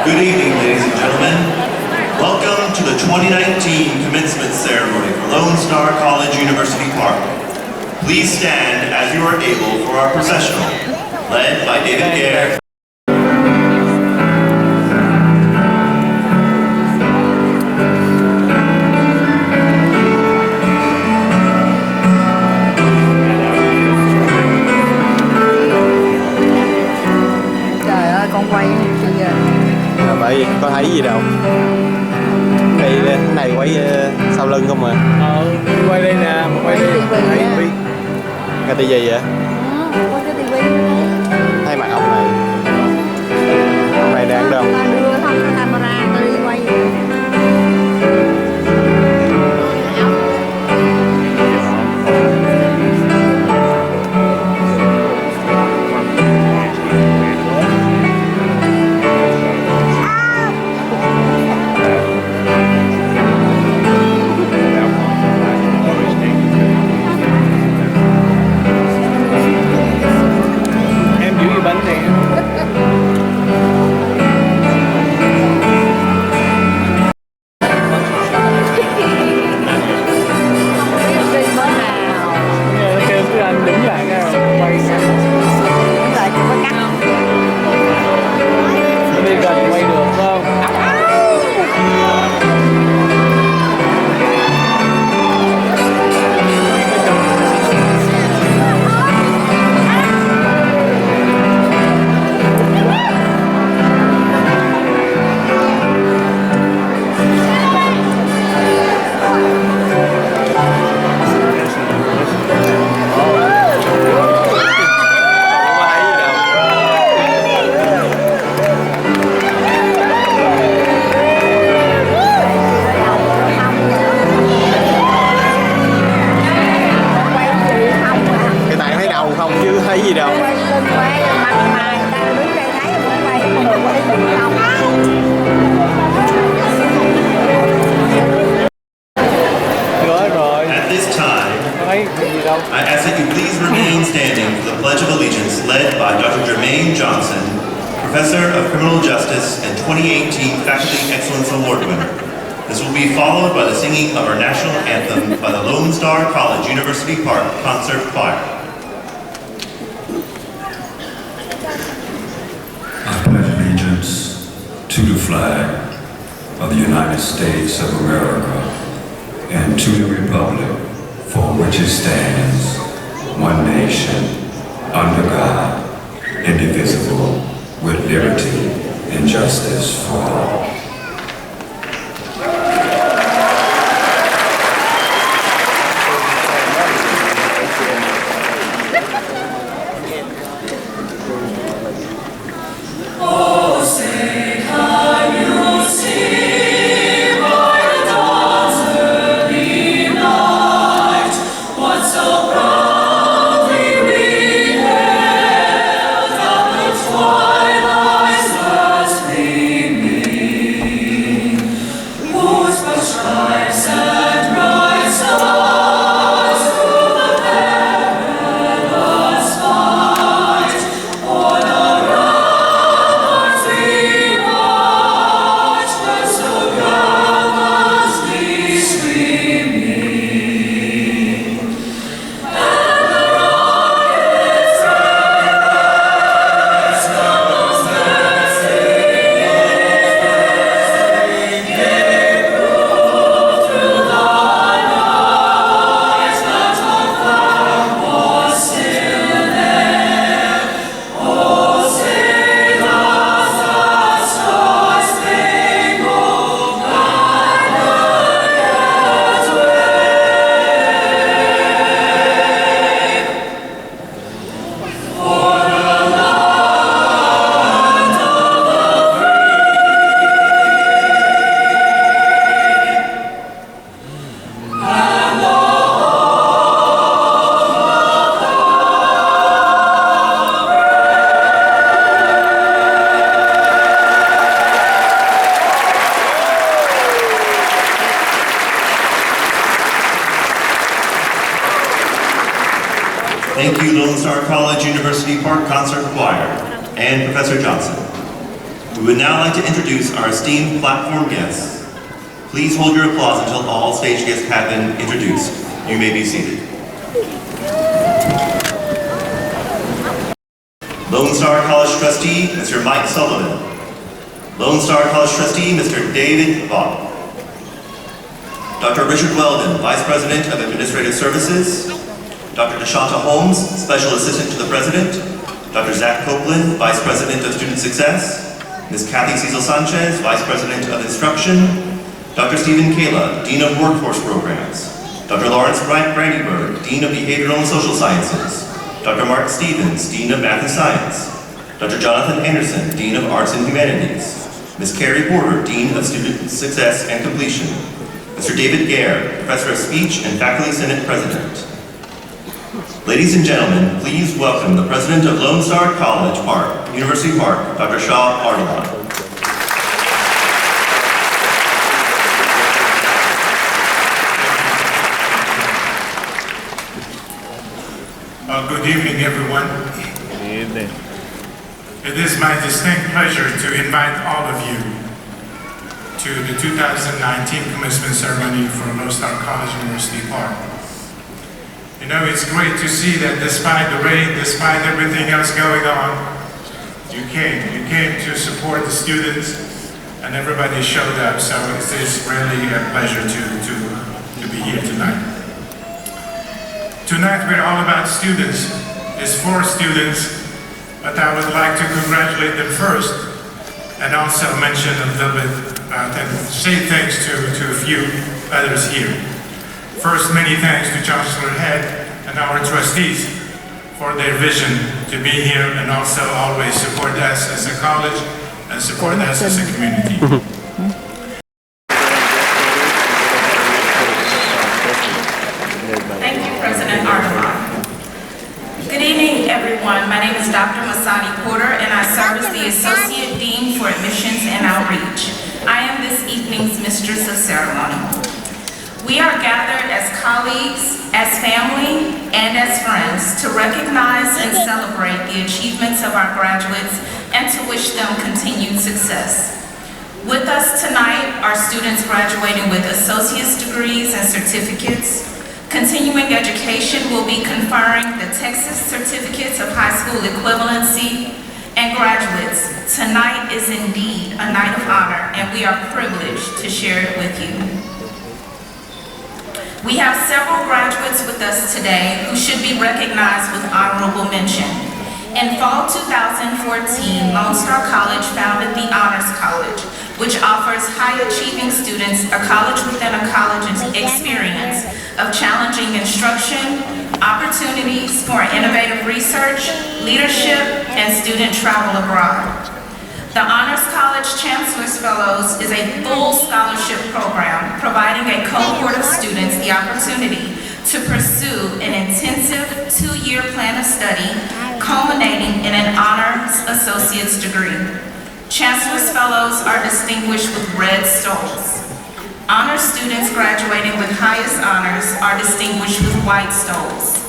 Good evening, ladies and gentlemen. Welcome to the 2019 commencement ceremony for Lone Star College University Park. Please stand as you are able for our processional, led by David Gare. Vậy có thấy gì đâu. Đây cái này quay sau lưng không à? Quay đây nè, quay đây. Cái tivi vậy? Quay cái tivi. Thấy mặt ông này. Ông này đang đâu? Đưa thông camera tôi đi quay. I ask that you please remain standing for the Pledge of Allegiance led by Dr. Jermaine Johnson, Professor of Criminal Justice and 2018 Faculty Excellence Award winner. This will be followed by the singing of our national anthem by the Lone Star College University Park Concert Choir. I pledge allegiance to the flag of the United States of America and to the republic for which it stands, one nation, under God, indivisible, with liberty and justice for all. Thank you, Lone Star College University Park Concert Choir and Professor Johnson. We would now like to introduce our esteemed platform guests. Please hold your applause until all stage guests have been introduced. You may be seated. Lone Star College Trustee, Mr. Mike Sullivan. Lone Star College Trustee, Mr. David Vaught. Dr. Richard Weldon, Vice President of Administrative Services. Dr. Deshanta Holmes, Special Assistant to the President. Dr. Zach Copeland, Vice President of Student Success. Ms. Kathy Cecil Sanchez, Vice President of Instruction. Dr. Stephen Kayla, Dean of Workforce Programs. Dr. Lawrence Brandyberg, Dean of Behavioral and Social Sciences. Dr. Mark Stevens, Dean of Math and Science. Dr. Jonathan Anderson, Dean of Arts and Humanities. Ms. Carrie Porter, Dean of Student Success and Completion. Mr. David Gare, Professor of Speech and Faculty Senate President. Ladies and gentlemen, please welcome the President of Lone Star College Park, University Park, Dr. Shaw Ardalan. Good evening, everyone. Good evening. It is my distinct pleasure to invite all of you to the 2019 commencement ceremony for Lone Star College, University Park. You know, it's great to see that despite the rain, despite everything else going on, you came to support the students, and everybody showed up, so it's really a pleasure to be here tonight. Tonight we're all about students. It's for students, but I would like to congratulate them first, and also mention a little bit, and say thanks to a few others here. First, many thanks to Chancellor Head and our trustees for their vision to be here and also always support us as a college and support us as a community. Thank you, President Ardalan. Good evening, everyone. My name is Dr. Masani Porter, and I serve as the Associate Dean for Admissions and Outreach. I am this evening's Mistress of Ceremony. We are gathered as colleagues, as family, and as friends to recognize and celebrate the achievements of our graduates and to wish them continued success. With us tonight are students graduating with associate's degrees and certificates. Continuing education will be conferring the Texas Certificates of High School Equivalency, and graduates, tonight is indeed a night of honor, and we are privileged to share it with you. We have several graduates with us today who should be recognized with honorable mention. In fall 2014, Lone Star College founded the Honors College, which offers high-achieving students a college within a college experience of challenging instruction, opportunities for innovative research, leadership, and student travel abroad. The Honors College Chancellor's Fellows is a full scholarship program providing a cohort of students the opportunity to pursue an intensive 2-year plan of study culminating in an honors associate's degree. Chancellor's Fellows are distinguished with red stoles. Honors students graduating with highest honors are distinguished with white stoles.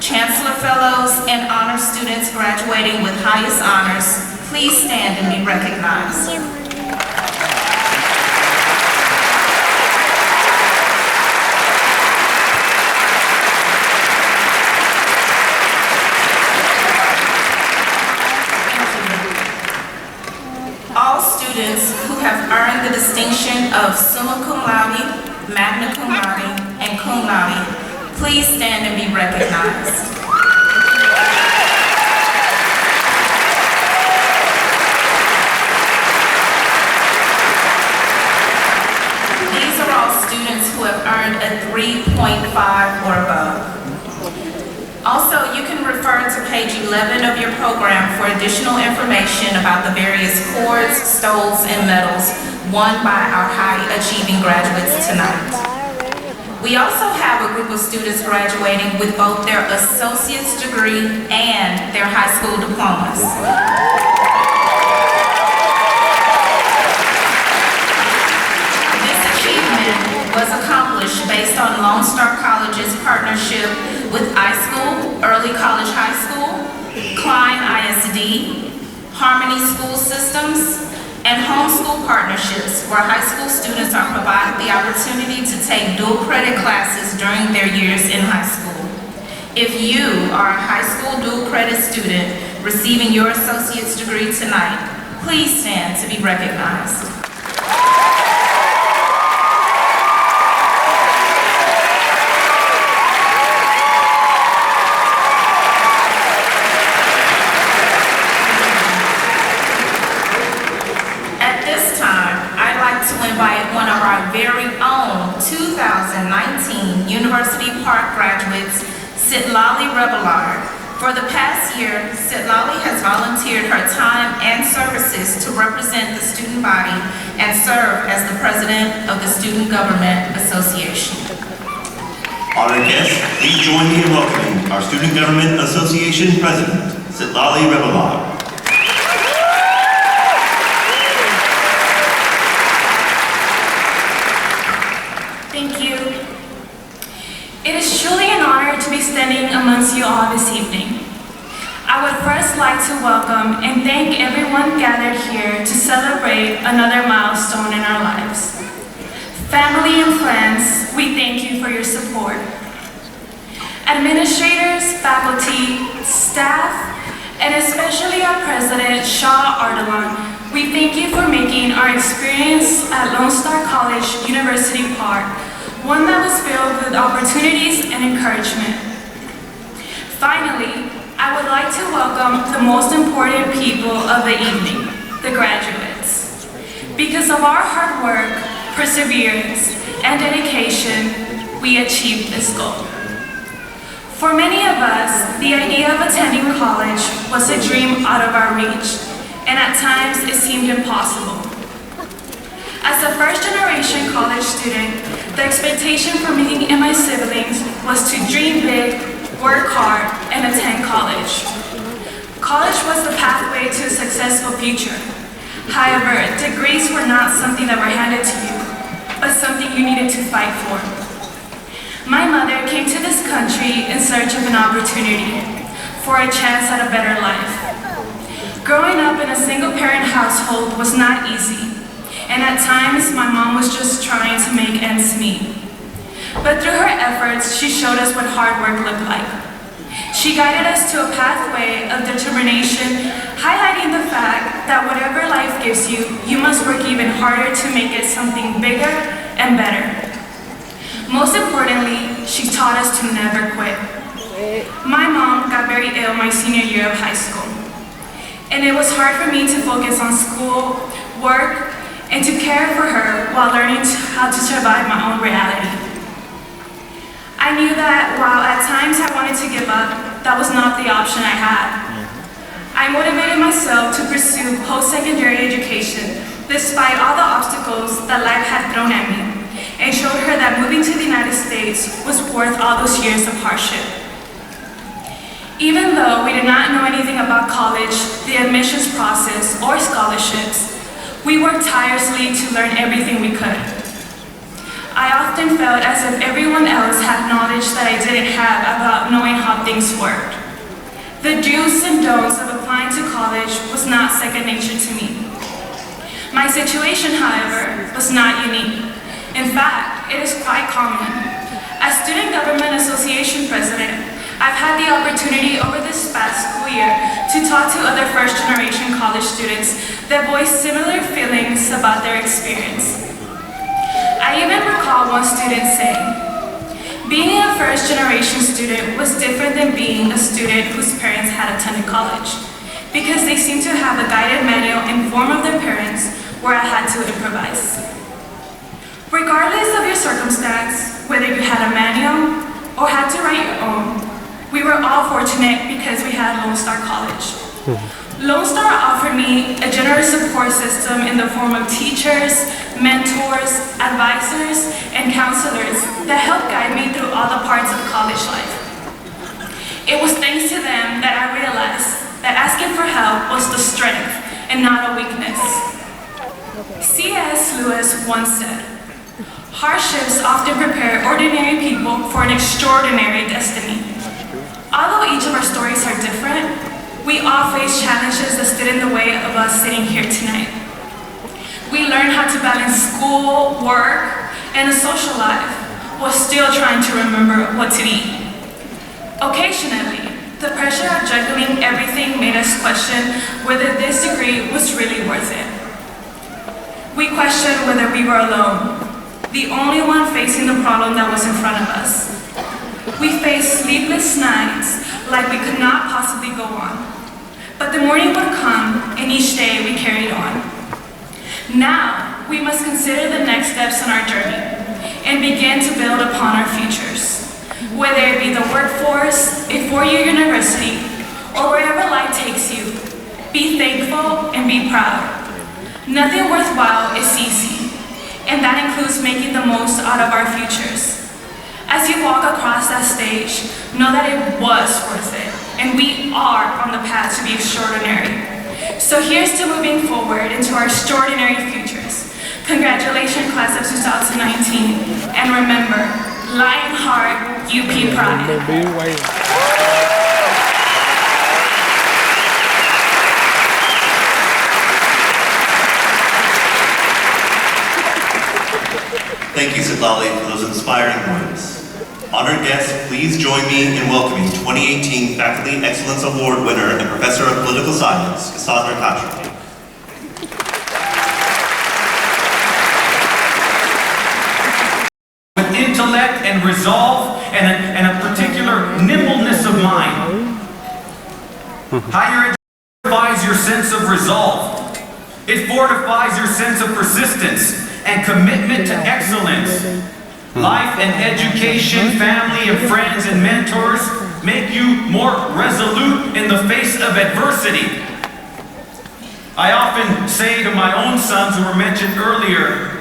Chancellor Fellows and honors students graduating with highest honors, please stand and be recognized. All students who have earned the distinction of summa cum laude, magna cum laude, and cum laude, please stand and be recognized. These are all students who have earned a 3.5 or above. Also, you can refer to page 11 of your program for additional information about the various cords, stoles, and medals won by our high-achieving graduates tonight. We also have a group of students graduating with both their associate's degree and their high school diplomas. This achievement was accomplished based on Lone Star College's partnership with iSchool, Early College High School, Klein ISD, Harmon Harmony School Systems, and homeschool partnerships, where high school students are provided the opportunity to take dual credit classes during their years in high school. If you are a high school dual credit student receiving your associate's degree tonight, please stand to be recognized. To invite one of our very own 2019 University Park graduates, Sitlali Rebelard. For the past year, Sitlali has volunteered her time and services to represent the student body and serve as the president of the Student Government Association. Honored guests, please join me in welcoming our Student Government Association President, Sitlali Rebelard. Thank you. It is truly an honor to be standing amongst you all this evening. I would first like to welcome and thank everyone gathered here to celebrate another milestone in our lives. Family and friends, we thank you for your support. Administrators, faculty, staff, and especially our president, Shaw Ardalan, we thank you for making our experience at Lone Star College, University Park, one that was filled with opportunities and encouragement. Finally, I would like to welcome the most important people of the evening, the graduates. Because of our hard work, perseverance, and dedication, we achieved this goal. For many of us, the idea of attending college was a dream out of our reach, and at times it seemed impossible. As a first-generation college student, the expectation for me and my siblings was to dream big, work hard, and attend college. College was the pathway to a successful future. However, degrees were not something that were handed to you, but something you needed to fight for. My mother came to this country in search of an opportunity for a chance at a better life. Growing up in a single-parent household was not easy, and at times my mom was just trying to make ends meet. But through her efforts, she showed us what hard work looked like. She guided us to a pathway of determination, highlighting the fact that whatever life gives you, you must work even harder to make it something bigger and better. Most importantly, she taught us to never quit. My mom got very ill my senior year of high school, and it was hard for me to focus on school, work, and to care for her while learning how to survive my own reality. I knew that while at times I wanted to give up, that was not the option I had. I motivated myself to pursue post-secondary education despite all the obstacles that life had thrown at me, and showed her that moving to the United States was worth all those years of hardship. Even though we did not know anything about college, the admissions process, or scholarships, we worked tirelessly to learn everything we could. I often felt as if everyone else had knowledge that I didn't have about knowing how things worked. The do's and don'ts of applying to college was not second nature to me. My situation, however, was not unique. In fact, it is quite common. As Student Government Association President, I've had the opportunity over this past school year to talk to other first-generation college students that voice similar feelings about their experience. I even recall one student saying, being a first-generation student was different than being a student whose parents had attended college, because they seemed to have a guided manual in form of their parents where I had to improvise. Regardless of your circumstance, whether you had a manual or had to write your own, we were all fortunate because we had Lone Star College. Lone Star offered me a generous support system in the form of teachers, mentors, advisors, and counselors that helped guide me through all the parts of college life. It was thanks to them that I realized that asking for help was the strength and not a weakness. C.S. Lewis once said, "Hardships often prepare ordinary people for an extraordinary destiny." Although each of our stories are different, we all face challenges that stood in the way of us sitting here tonight. We learned how to balance school, work, and a social life while still trying to remember what to eat. Occasionally, the pressure of juggling everything made us question whether this degree was really worth it. We questioned whether we were alone, the only one facing the problem that was in front of us. We faced sleepless nights like we could not possibly go on. But the morning would come, and each day we carried on. Now, we must consider the next steps in our journey and begin to build upon our futures. Whether it be the workforce, a four-year university, or wherever life takes you, be thankful and be proud. Nothing worthwhile is easy, and that includes making the most out of our futures. As you walk across that stage, know that it was worth it, and we are on the path to be extraordinary. So here's to moving forward into our extraordinary futures. Congratulations, class of 2019, and remember, Lionheart, UP Pride. Thank you, Sitlali, for those inspiring words. Honored guests, please join me in welcoming 2018 Faculty Excellence Award winner and Professor of Political Science, Cassandra Catra. With intellect and resolve and a particular nimbleness of mind. Higher education fortifies your sense of resolve. It fortifies your sense of persistence and commitment to excellence. Life and education, family and friends and mentors make you more resolute in the face of adversity. I often say to my own sons who were mentioned earlier,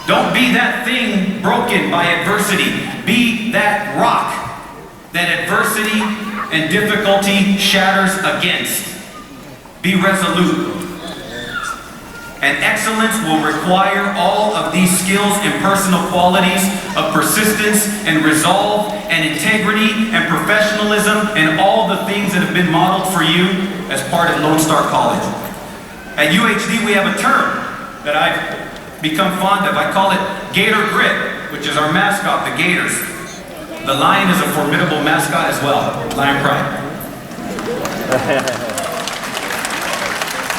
don't be that thing broken by adversity. Be that rock that adversity and difficulty shatters against. Be resolute. And excellence will require all of these skills and personal qualities of persistence and resolve and integrity and professionalism and all the things that have been modeled for you as part of Lone Star College. At UHD, we have a term that I've become fond of. I call it Gator Grit, which is our mascot, the Gators. The lion is a formidable mascot as well, Lion Pride.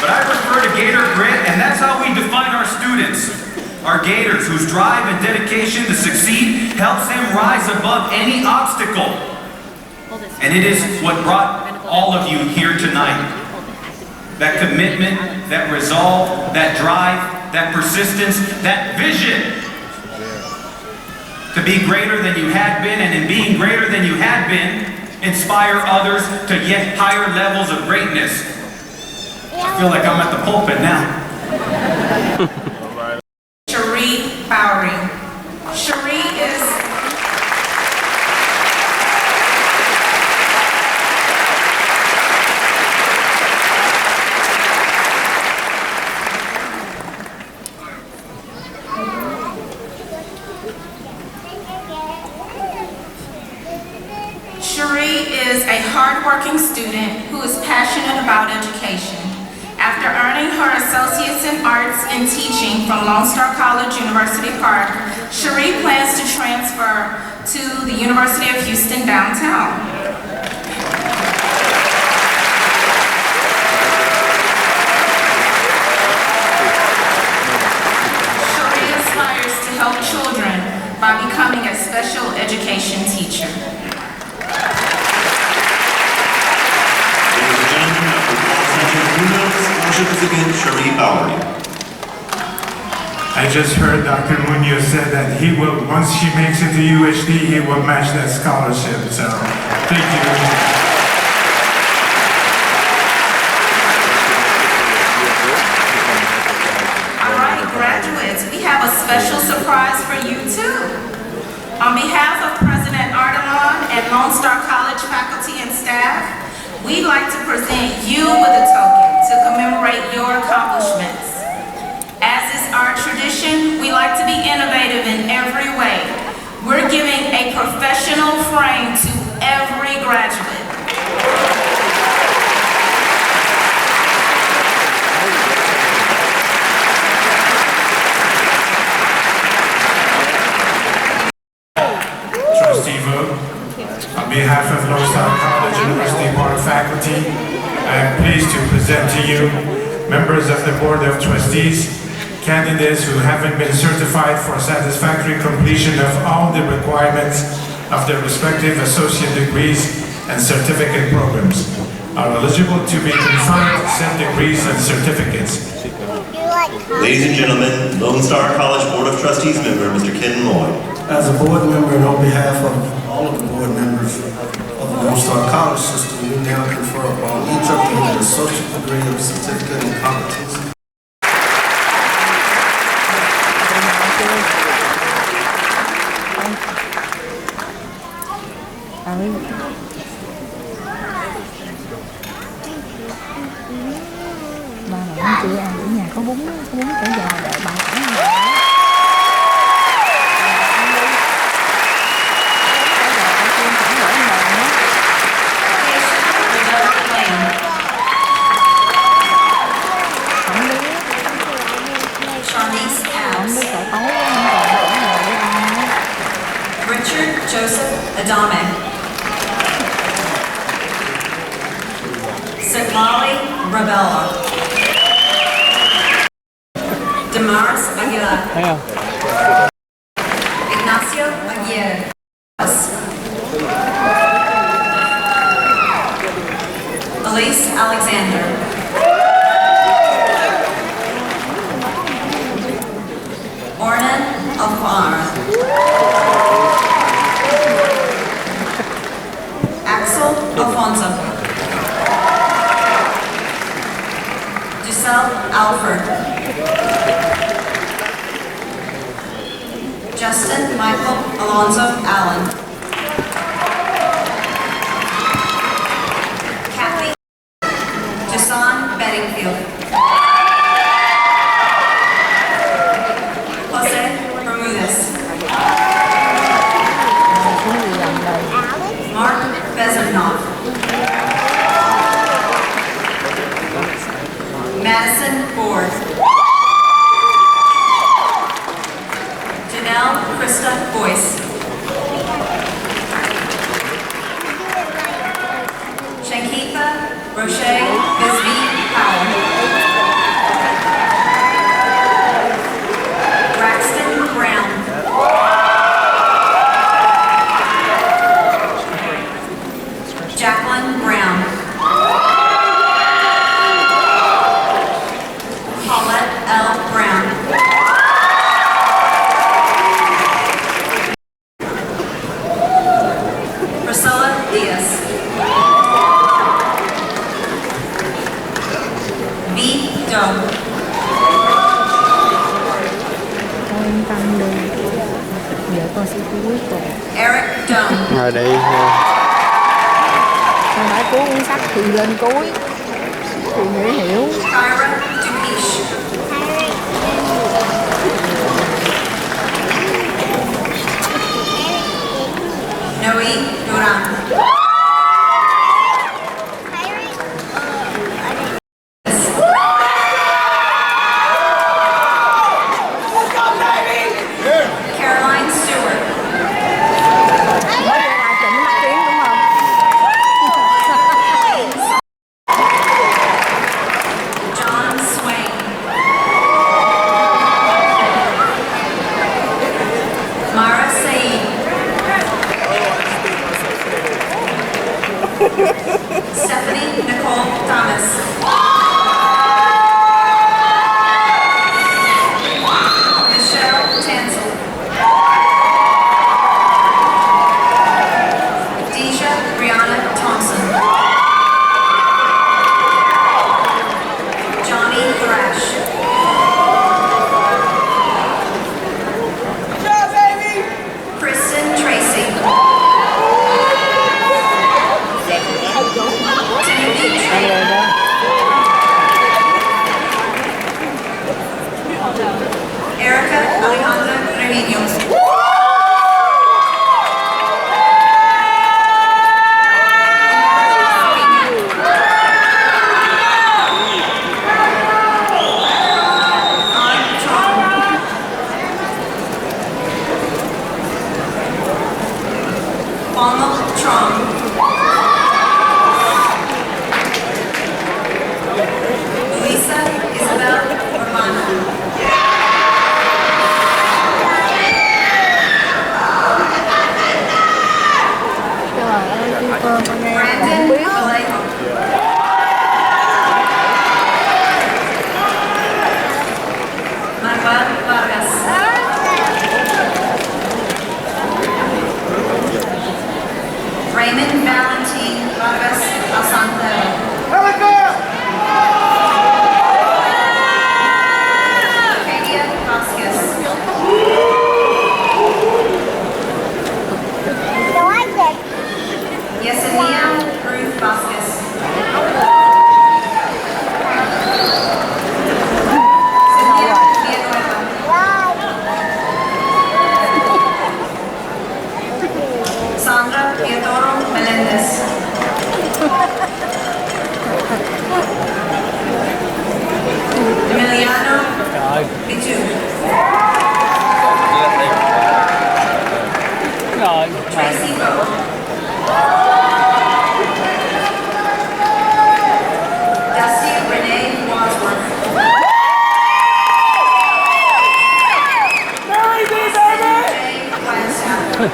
But I refer to Gator Grit, and that's how we define our students. Our Gators, whose drive and dedication to succeed helps them rise above any obstacle. And it is what brought all of you here tonight. That commitment, that resolve, that drive, that persistence, that vision to be greater than you had been, and in being greater than you had been, inspire others to yet higher levels of greatness. I feel like I'm at the pulpit now. Cherie Bowery. Cherie is a hardworking student who is passionate about education. After earning her Associate's in Arts in Teaching from Lone Star College, University Park, Cherie plans to transfer to the University of Houston downtown. Cherie aspires to help children by becoming a special education teacher. Cherie Bowery. I just heard Dr. Munoz said that he will, once she makes it to UHD, he will match that scholarship. So, thank you. All right, graduates, we have a special surprise for you too. On behalf of President Ardalan and Lone Star College faculty and staff, we'd like to present you with a token to commemorate your accomplishments. As is our tradition, we like to be innovative in every way. We're giving a professional frame to every graduate. of Lone Star College University Park faculty, I am pleased to present to you members of the Board of Trustees, candidates who haven't been certified for satisfactory completion of all the requirements of their respective associate degrees and certificate programs, are eligible to be conferred said degrees and certificates. Ladies and gentlemen, Lone Star College Board of Trustees member, Mr. Ken Moy. As a board member and on behalf of all of the board members of the Lone Star College system, we now confer upon each of you an associate degree of certificate in competence. Ba mẹ chị ăn ở nhà có bún chả giò đợi bà ăn. Richard Joseph Adame. Siglali Rabella. Damaris Aguilar. Thấy không? Ignacio Aguirre. Elise Alexander. Ornan Alfar. Axel Alfonso. Giselle Alford. Justin Michael Alonzo Allen. Kathy Jason Bedingfield. Jose Bermudez. Mark Bezemnov. Madison Ford. Janelle Krista Boyce. Shankitha Roche Bisbee Powell. Braxton Brown. Jacqueline Brown. Paulette L. Brown. Priscilla Diaz. V. Doe. Con yên tâm đi. Giờ con sẽ cuối cùng. Eric Doe. Rồi đi. Con phải cuối cuốn sách thì lên cuối. Thì dễ hiểu. Kyra Dupiche. Noe Duran. Caroline Stewart. Mới ra bài chỉnh mắt kiến đúng không?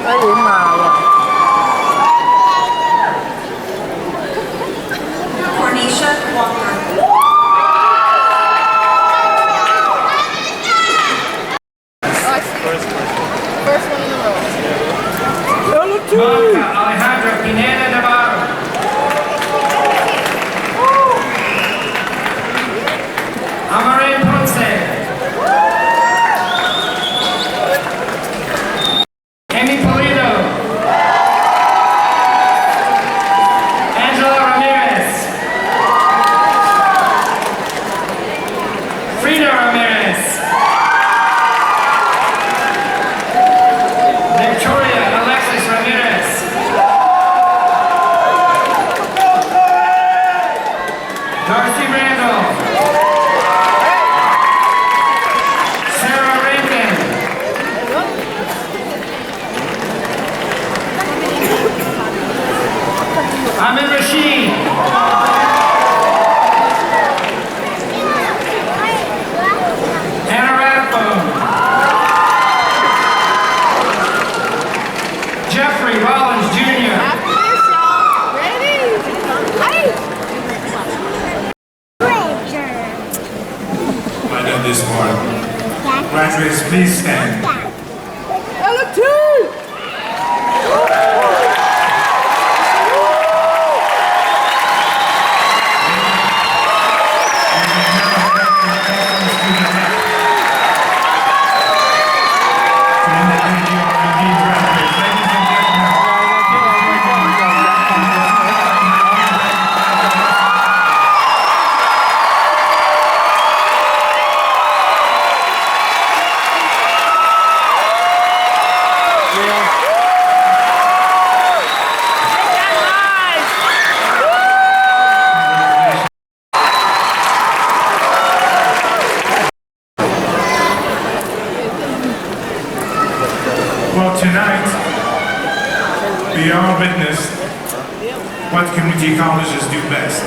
Thấy yểm mà rồi. Cornisha Walker. First one in a row. Monica Alejandra Pineda Navarro. Amare Ponce. Amy Polito. Angela Ramirez. Frida Ramirez. Victoria Alexis Ramirez. Darcy Randall. Sarah Rankin. Ahmed Rashid. Anna Rathbone. Jeffrey Rollins Jr. I done this part. Graduates, please stand. Well, tonight, we all witnessed what community colleges do best.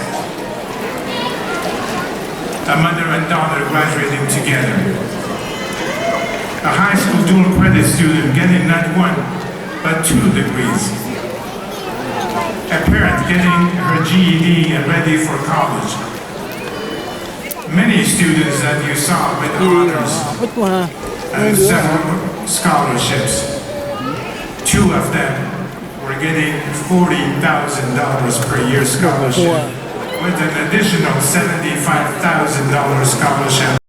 A mother and daughter graduating together. A high school dual credit student getting not one, but 2 degrees. A parent getting her GED and ready for college. Many students that you saw with honors and several scholarships. 2 of them were getting $40,000 per year scholarship with an additional $75,000 scholarship